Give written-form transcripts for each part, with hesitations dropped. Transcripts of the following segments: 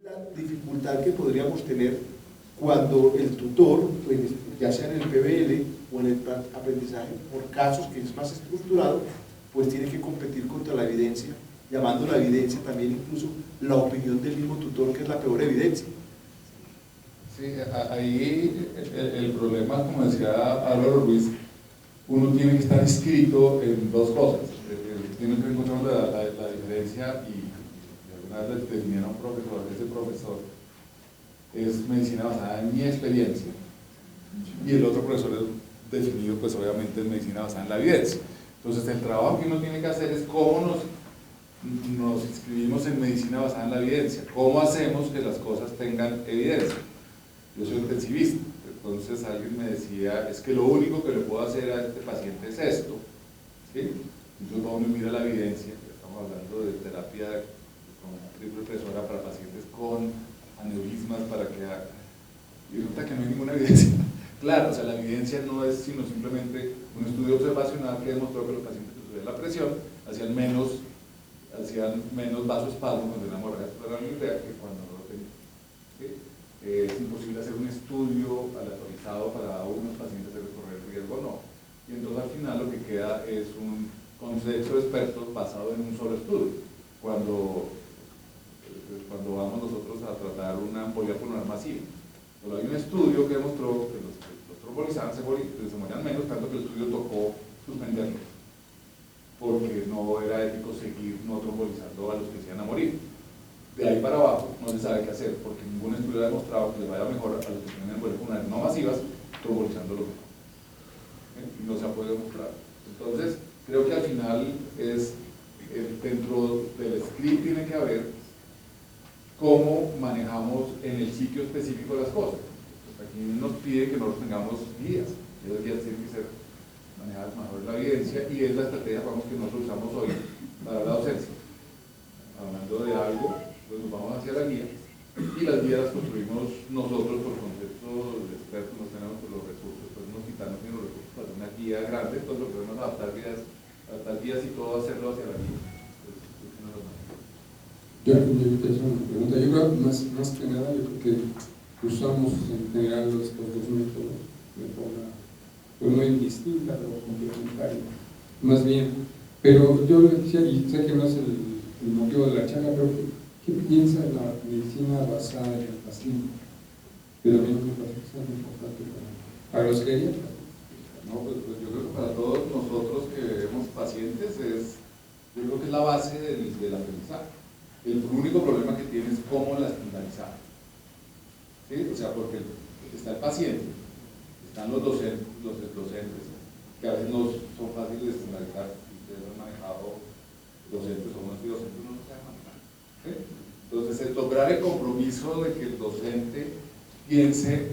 La dificultad que podríamos tener cuando el tutor, pues, ya sea en el PBL o en el aprendizaje, por casos que es más estructurado, pues tiene que competir contra la evidencia, llamando la evidencia también incluso la opinión del mismo tutor, que es la peor evidencia. Sí, ahí el problema, como decía Álvaro Ruiz, uno tiene que estar inscrito en dos cosas. Tiene que encontrar la diferencia y alguna vez le definieron a un profesor, ese profesor es medicina basada en mi experiencia y el otro profesor es definido pues obviamente en medicina basada en la evidencia. Entonces el trabajo que uno tiene que hacer es cómo nos inscribimos en medicina basada en la evidencia, cómo hacemos que las cosas tengan evidencia. Yo soy intensivista, entonces alguien me decía, es que lo único que le puedo hacer a este paciente es esto, ¿sí? Entonces uno mira la evidencia, estamos hablando de terapia con triple impresora para pacientes con aneurismas, para que haga, y resulta que no hay ninguna evidencia. Claro, o sea, la evidencia no es sino simplemente un estudio observacional que demostró que los pacientes que subían la presión hacían menos vasoespasmo cuando eran hemorragias pleurales que cuando no lo tenían, ¿sí? Es imposible hacer un estudio aleatorizado para unos pacientes de correr riesgo o no. Y entonces al final lo que queda es un consenso de expertos basado en un solo estudio. Cuando vamos nosotros a tratar una embolia pulmonar masiva, solo hay un estudio que demostró que los trombolizaban se morían menos, tanto que el estudio tocó suspenderlo, porque no era ético seguir no trombolizando a los que se iban a morir. De ahí para abajo no se sabe qué hacer, porque ningún estudio ha demostrado que les vaya mejor a los que tienen embolias pulmonares no masivas trombolizando lo mejor. Y no se ha podido demostrar. Entonces, creo que al final dentro del script tiene que haber cómo manejamos en el sitio específico las cosas. Pues aquí nos pide que nosotros tengamos guías, y esas guías tienen que ser manejadas mejor la evidencia, y es la estrategia que nosotros usamos hoy para la docencia. Hablando de algo, pues nos vamos hacia la guía, y las guías las construimos nosotros por concepto de expertos, no tenemos los recursos, pues un hospital no tiene los recursos para una guía grande, entonces lo que podemos adaptar guías y todo hacerlo hacia la guía. Yo te hago una pregunta. Yo creo más que nada, yo creo que usamos en general estos dos métodos de forma pues no indistinta, pero complementaria, más bien. Pero yo le decía, y sé que no es el motivo de la charla, pero ¿qué piensa de la medicina basada en el paciente? Pero a mí me parece que es muy importante para los geriatras. No, pues yo creo que para todos nosotros que vemos pacientes yo creo que es la base del aprendizaje. El único problema que tiene es cómo la estandarizar. ¿Sí? O sea, porque está el paciente, están los docentes, que a veces no son fáciles de estandarizar. Ustedes han manejado docentes o no, y docentes no lo saben manejar. ¿Sí? Entonces, lograr el compromiso de que el docente piense,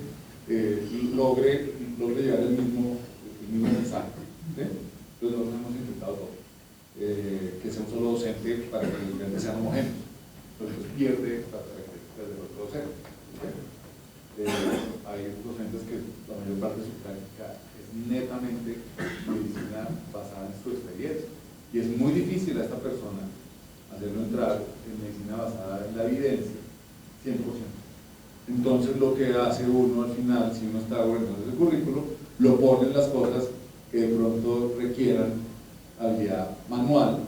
logre llevar el mismo mensaje. ¿Sí? Entonces, nosotros hemos intentado todo. Que sea un solo docente para que los estudiantes sean homogéneos. Entonces pierde las características del otro docente. Hay docentes que la mayor parte de su práctica es netamente medicina basada en su experiencia. Y es muy difícil a esta persona hacerlo entrar en medicina basada en la evidencia 100%. Entonces lo que hace uno al final, si uno está organizando ese currículo, lo pone en las cosas que de pronto requieran habilidad manual,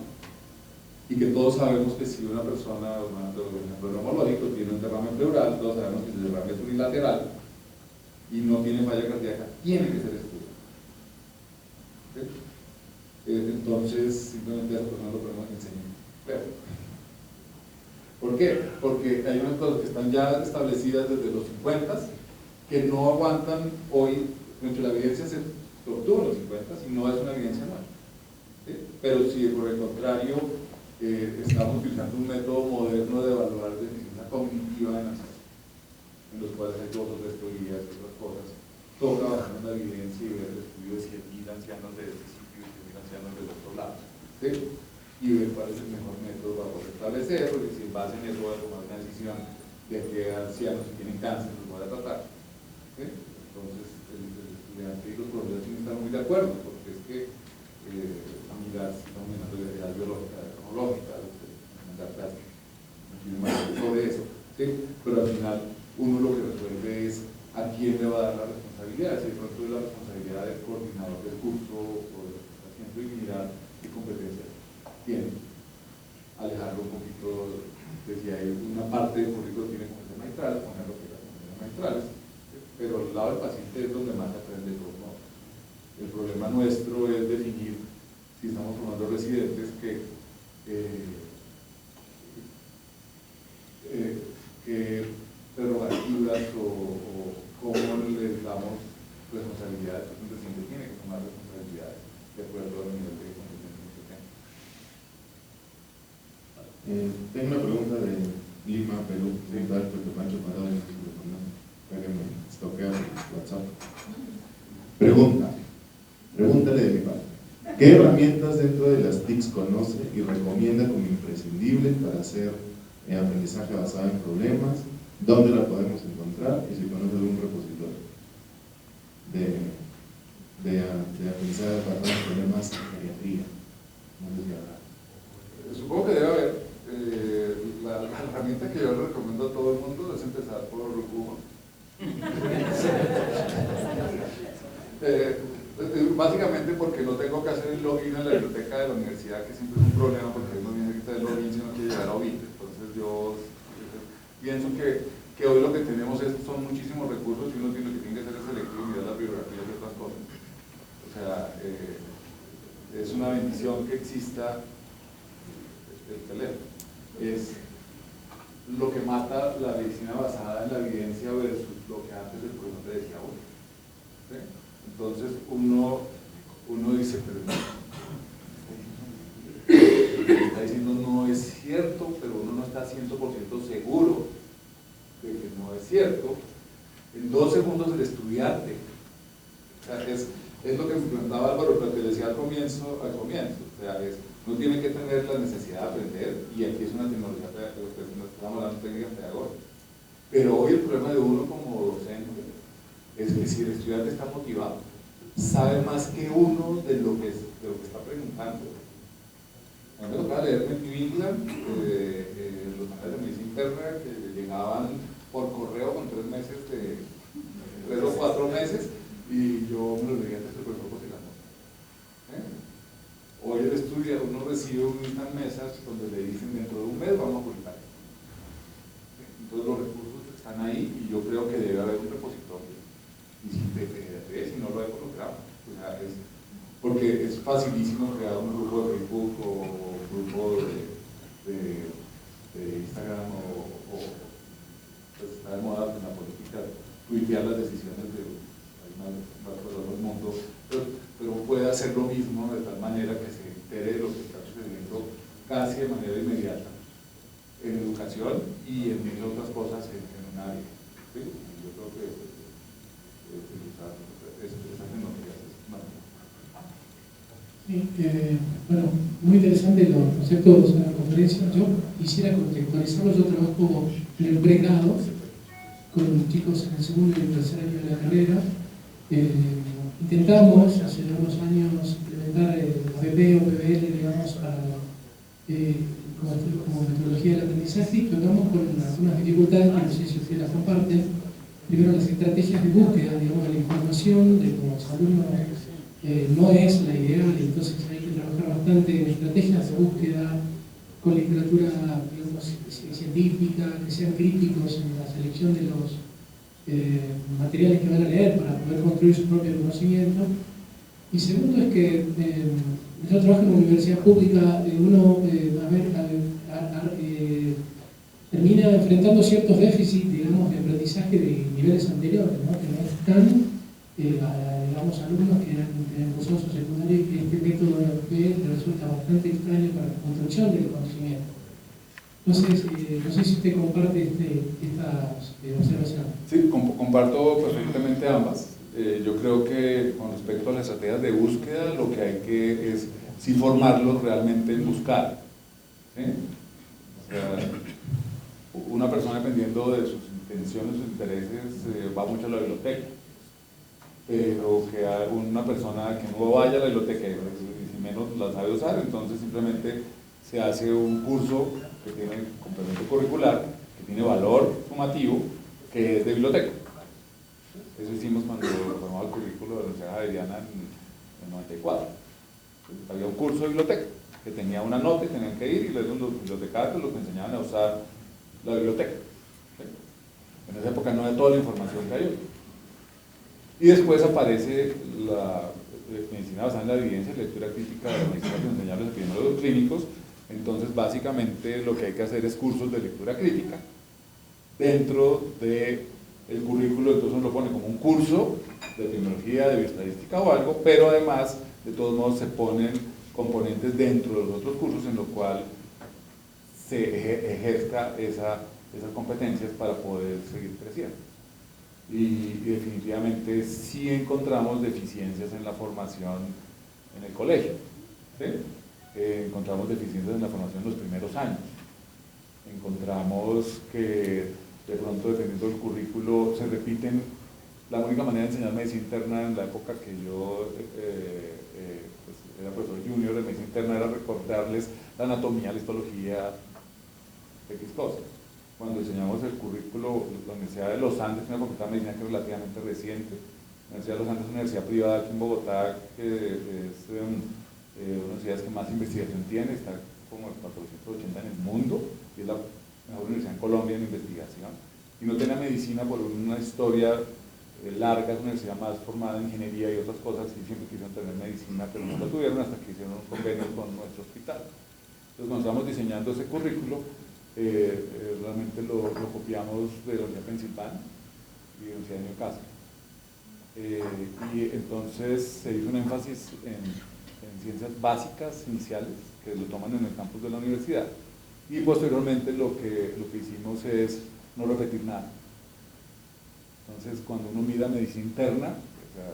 y que todos sabemos que si una persona, por ejemplo, neumológico tiene un derrame pleural, todos sabemos que el derrame es unilateral y no tiene falla cardíaca, tiene que ser estudiado. ¿Sí? Entonces, simplemente a esa persona lo podemos enseñar. Pero, ¿por qué? Porque hay unas cosas que están ya establecidas desde los 50 que no aguantan hoy, la evidencia se obtuvo en los 50 y no es una evidencia nueva. ¿Sí? Pero si por el contrario estamos utilizando un método moderno de evaluar de eficiencia cognitiva en los cuales hay dos o tres teorías y otras cosas, toca bajar la evidencia y ver el estudio de 100.000 ancianos de este sitio y 100.000 ancianos del otro lado, ¿sí? Y ver cuál es el mejor método para poder establecer, porque si en base en eso voy a tomar una decisión de qué ancianos si tienen cáncer los voy a tratar. ¿Sí? Entonces el estudiante y los profesores sí están muy de acuerdo, porque es que mirar si estamos mirando de biológica, neurológica, sobre eso. ¿Sí? ¿sí? Pero al final uno lo que resuelve es a quién le va a dar la responsabilidad, si de pronto es la responsabilidad del coordinador del curso o del que está haciendo y mirar qué competencias tiene, alejarlo un poquito de si hay una parte del currículo que tiene competencias maestrales, ponerlo que las competencias maestrales, pero al lado del paciente es donde más se aprende todo, ¿no? El problema nuestro es definir si estamos formando residentes que prerrogativas o cómo les damos responsabilidades, porque un residente tiene que tomar responsabilidades de acuerdo al nivel de competencia que tenga. Tengo una pregunta de Lima, Perú, porque Pancho Parado me estoquea por WhatsApp. Pregúntale de mi parte. ¿Qué herramientas dentro de las TICs conoce y recomienda como imprescindible para hacer aprendizaje basado en problemas? ¿Dónde la podemos encontrar? Y si conoce algún repositorio de aprendizaje basado en problemas en geriatría. No les voy a hablar. Supongo que debe haber. La herramienta que yo le recomiendo a todo el mundo es empezar por Google. Básicamente porque no tengo que hacer el login en la biblioteca de la universidad, que siempre es un problema porque uno viene ahorita el login si no quiere llegar a OBIT. Entonces yo pienso que hoy lo que tenemos son muchísimos recursos y uno tiene que hacer es selectivo y mirar las bibliografías de otras cosas. O sea, es una bendición que exista el teléfono. Es lo que mata la medicina basada en la evidencia versus lo que antes el profesor te decía uno. ¿Sí? Entonces uno dice, pero lo que está diciendo no es cierto, pero uno no está 100% seguro de que no es cierto. En 2 segundos el estudiante, o sea, es lo que me preguntaba Álvaro, lo que decía al comienzo, o sea, no tiene que tener la necesidad de aprender, y aquí es una tecnología, estamos hablando de técnicas pedagógicas. Pero hoy el problema de uno como docente es que si el estudiante está motivado, sabe más que uno de lo que está preguntando. A mí me tocaba leerme en New England los manuales de medicina interna que llegaban por correo con 3 meses 3 o 4 meses, y yo me lo leía antes del profesor Cosilano. Hoy el estudio, uno recibe unas mesas donde le dicen dentro de un mes vamos a publicar. Entonces los recursos están ahí y yo creo que debe haber un repositorio. Y si no lo hay, pues lo creamos. O sea, porque es facilísimo crear un grupo de Facebook o un grupo de Instagram o pues está de moda en la política tuitear las decisiones de todo el mundo, pero puede hacer lo mismo de tal manera que se entere de lo que está sucediendo casi de manera inmediata en educación y en mil otras cosas en un área. ¿Sí? Yo creo que utilizar esas tecnologías es maravilloso. Sí, bueno, muy interesante los conceptos de la conferencia. Yo quisiera contextualizarlo. Yo trabajo en el pregrado con chicos en el segundo y el tercer año de la carrera. Intentamos hace unos años implementar ABP o PBL, digamos, como metodología del aprendizaje, y tocamos con algunas dificultades que no sé si ustedes las comparten. Primero, las estrategias de búsqueda, digamos, de la información de los alumnos no es la ideal, entonces hay que trabajar bastante en estrategias de búsqueda con literatura, digamos, científica, que sean críticos en la selección de los materiales que van a leer para poder construir su propio conocimiento. Y segundo es que yo trabajo en una universidad pública, uno termina enfrentando ciertos déficits, digamos, de aprendizaje de niveles anteriores, ¿no? Que no están, digamos, alumnos que eran cursos secundarios, y que este método de ABP le resulta bastante extraño para la construcción del conocimiento. Entonces, no sé si usted comparte estas observaciones. Sí, comparto perfectamente ambas. Yo creo que con respecto a las estrategias de búsqueda, lo que hay que es sí formarlos realmente en buscar. ¿Sí? O sea, una persona, dependiendo de sus intenciones, sus intereses, va mucho a la biblioteca. Pero que una persona que no vaya a la biblioteca y si menos la sabe usar, entonces simplemente se hace un curso que tiene complemento curricular que tiene valor sumativo, que es de biblioteca. Eso hicimos cuando formamos el currículo de la Universidad Javeriana en el 94. Entonces, había un curso de biblioteca que tenía una nota y tenían que ir, y los bibliotecarios los que enseñaban a usar la biblioteca. ¿Sí? En esa época no había toda la información que hay hoy. Y después aparece la medicina basada en la evidencia, lectura crítica de la medicina que enseñan los epidemiólogos clínicos. Entonces, básicamente, lo que hay que hacer es cursos de lectura crítica dentro del currículo. Entonces uno lo pone como un curso de epidemiología, de bioestadística o algo, pero además, de todos modos, se ponen componentes dentro de los otros cursos en lo cual se ejerza esas competencias para poder seguir creciendo. Y definitivamente sí encontramos deficiencias en la formación en el colegio, ¿sí? Encontramos deficiencias en la formación en los primeros años. Encontramos que de pronto, dependiendo del currículo, se repiten. La única manera de enseñar medicina interna en la época que yo pues era profesor junior de medicina interna era recordarles la anatomía, la histología, X cosas. Cuando diseñamos el currículo, la Universidad de los Andes, una facultad de medicina que es relativamente reciente, la Universidad de los Andes es una universidad privada aquí en Bogotá, que es una de las universidades que más investigación tiene, está como el 480 en el mundo, y es la mejor universidad en Colombia en investigación, y no tenía medicina por una historia larga, es una universidad más formada en ingeniería y otras cosas, y siempre quisieron tener medicina, pero no la tuvieron hasta que hicieron un convenio con nuestro hospital. Entonces, cuando estamos diseñando ese currículo, realmente lo copiamos de la Universidad de Pensilvania y de la Universidad de Newcastle. Y entonces se hizo un énfasis en ciencias básicas iniciales, que lo toman en el campus de la universidad, y posteriormente lo que hicimos es no repetir nada. Entonces, cuando uno mira medicina interna, o sea,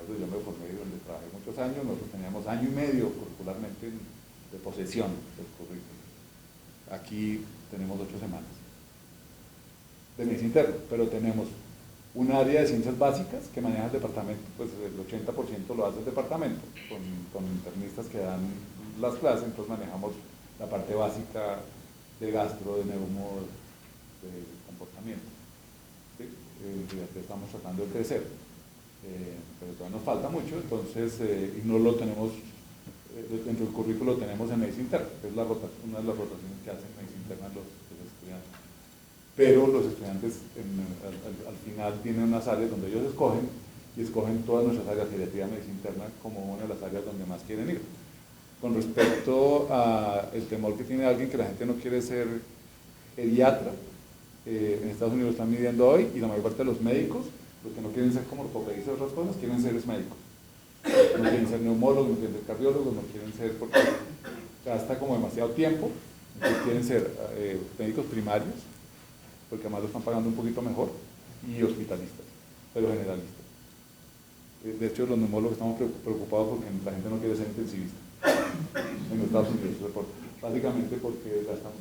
yo me formé donde trabajé muchos años, nosotros teníamos año y medio curricularmente de posesión del currículo. Aquí tenemos 8 semanas de medicina interna, pero tenemos un área de ciencias básicas que maneja el departamento, pues el 80% lo hace el departamento, con internistas que dan las clases. Entonces manejamos la parte básica de gastro, de neumo, de comportamiento. ¿Sí? Ya estamos tratando de crecer, pero todavía nos falta mucho, entonces, y no lo tenemos. Dentro del currículo tenemos en medicina interna, que es una de las rotaciones que hacen medicina interna los estudiantes. Pero los estudiantes al final tienen unas áreas donde ellos escogen, y escogen todas nuestras áreas, geriatría, medicina interna, como una de las áreas donde más quieren ir. Con respecto al temor que tiene alguien que la gente no quiere ser pediatra, en Estados Unidos lo están midiendo hoy, y la mayor parte de los médicos, los que no quieren ser como ortopedistas o otras cosas, quieren ser médicos. No quieren ser neumólogos, no quieren ser cardiólogos, no quieren ser, porque gasta como demasiado tiempo. Entonces quieren ser médicos primarios, porque además lo están pagando un poquito mejor, y hospitalistas, pero generalistas. De hecho, los neumólogos estamos preocupados porque la gente no quiere ser intensivista en Estados Unidos, básicamente porque gastan